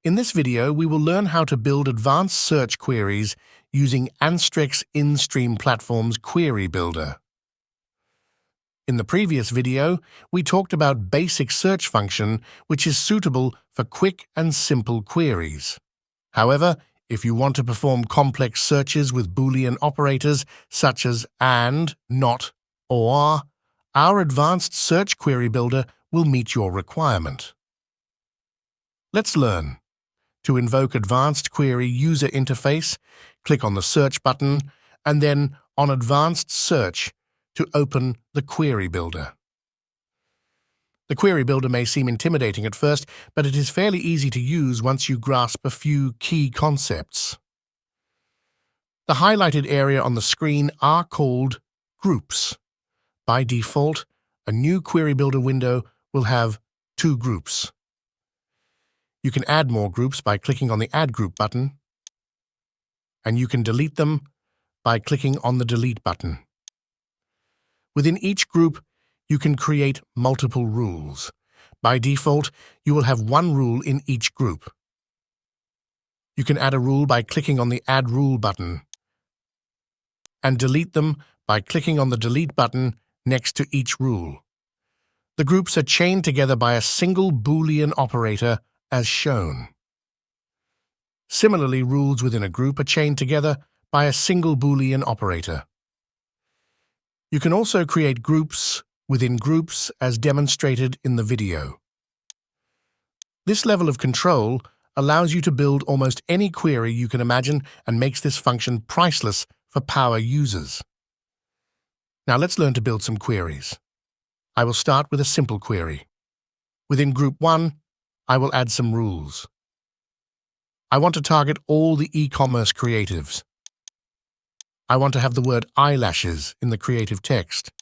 In this video, we will learn how to build advanced search queries using Anstrex InStream Platform's Query Builder. In the previous video, we talked about basic search function, which is suitable for quick and simple queries. However, if you want to perform complex searches with Boolean operators such as and, not, or, our advanced search query builder will meet your requirement. Let's learn. To invoke Advanced Query User Interface, click on the Search button and then on Advanced Search to open the Query Builder. The Query Builder may seem intimidating at first, but it is fairly easy to use once you grasp a few key concepts. The highlighted area on the screen are called groups. By default, a new Query Builder window will have 2 groups. You can add more groups by clicking on the Add Group button, and you can delete them by clicking on the Delete button. Within each group, you can create multiple rules. By default, you will have 1 rule in each group. You can add a rule by clicking on the Add Rule button, and delete them by clicking on the Delete button next to each rule. The groups are chained together by a single Boolean operator as shown. Similarly, rules within a group are chained together by a single Boolean operator. You can also create groups within groups as demonstrated in the video. This level of control allows you to build almost any query you can imagine and makes this function priceless for power users. Now let's learn to build some queries. I will start with a simple query. Within Group 1, I will add some rules. I want to target all the e-commerce creatives. I want to have the word eyelashes in the creative text.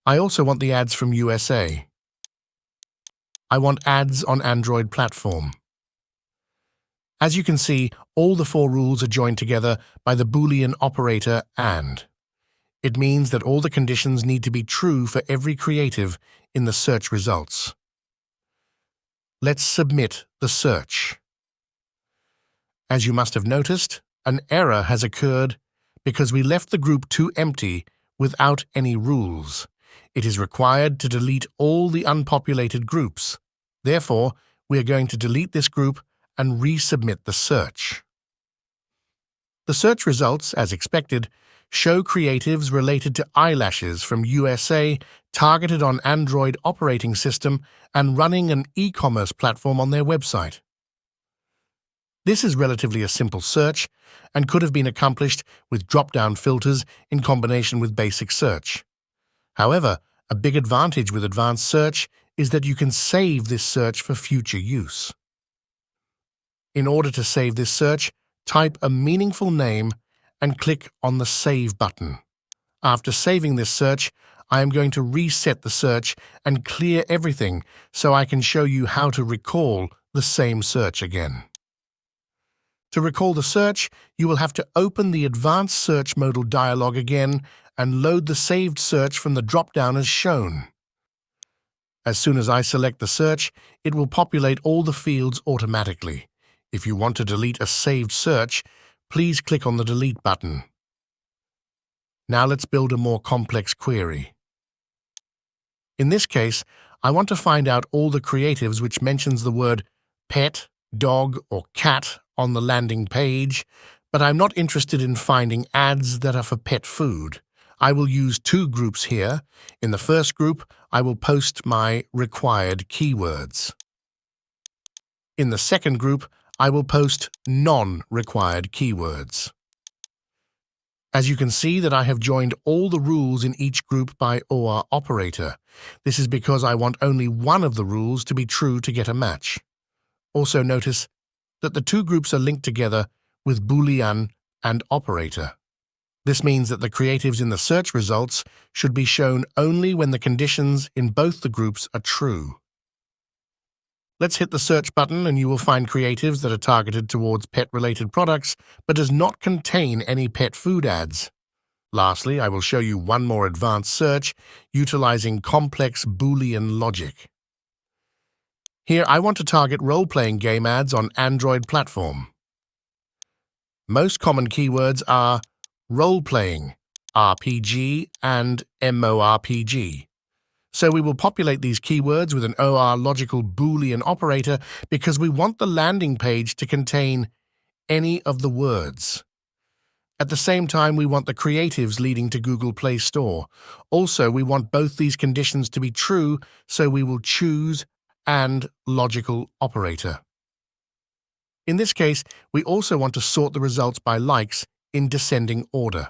I also want the ads from USA. I want ads on Android platform. As you can see, all the 4 rules are joined together by the Boolean operator AND. It means that all the conditions need to be true for every creative in the search results. Let's submit the search. As you must have noticed, an error has occurred because we left the group 2 empty without any rules. It is required to delete all the unpopulated groups. Therefore, we are going to delete this group and resubmit the search. The search results, as expected, show creatives related to eyelashes from USA targeted on Android operating system and running an e-commerce platform on their website. This is relatively a simple search and could have been accomplished with drop-down filters in combination with basic search. However, a big advantage with advanced search is that you can save this search for future use. In order to save this search, type a meaningful name and click on the Save button. After saving this search, I am going to reset the search and clear everything so I can show you how to recall the same search again. To recall the search, you will have to open the Advanced Search Modal dialog again and load the saved search from the drop-down as shown. As soon as I select the search, it will populate all the fields automatically. If you want to delete a saved search, please click on the Delete button. Now let's build a more complex query. In this case, I want to find out all the creatives which mentions the word pet, dog, or cat on the landing page, but I'm not interested in finding ads that are for pet food. I will use 2 groups here. In the first group, I will post my required keywords. In the second group, I will post non-required keywords. As you can see that I have joined all the rules in each group by OR operator. This is because I want only one of the rules to be true to get a match. Also notice that the 2 groups are linked together with Boolean and operator. This means that the creatives in the search results should be shown only when the conditions in both the groups are true. Let's hit the search button and you will find creatives that are targeted towards pet-related products but does not contain any pet food ads. Lastly, I will show you one more advanced search utilizing complex Boolean logic. Here, I want to target role-playing game ads on Android platform. Most common keywords are role-playing, RPG, and MMORPG. So we will populate these keywords with an OR logical Boolean operator because we want the landing page to contain any of the words. At the same time, we want the creatives leading to Google Play Store. Also, we want both these conditions to be true, so we will choose and logical operator. In this case, we also want to sort the results by likes in descending order.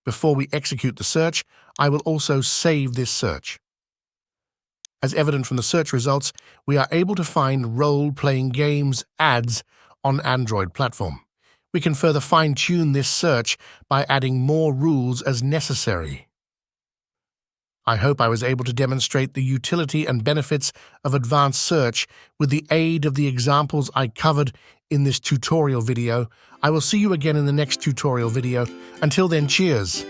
Before we execute the search, I will also save this search. As evident from the search results, we are able to find role-playing games ads on Android platform. We can further fine-tune this search by adding more rules as necessary. I hope I was able to demonstrate the utility and benefits of advanced search with the aid of the examples I covered in this tutorial video. I will see you again in the next tutorial video. Until then, cheers!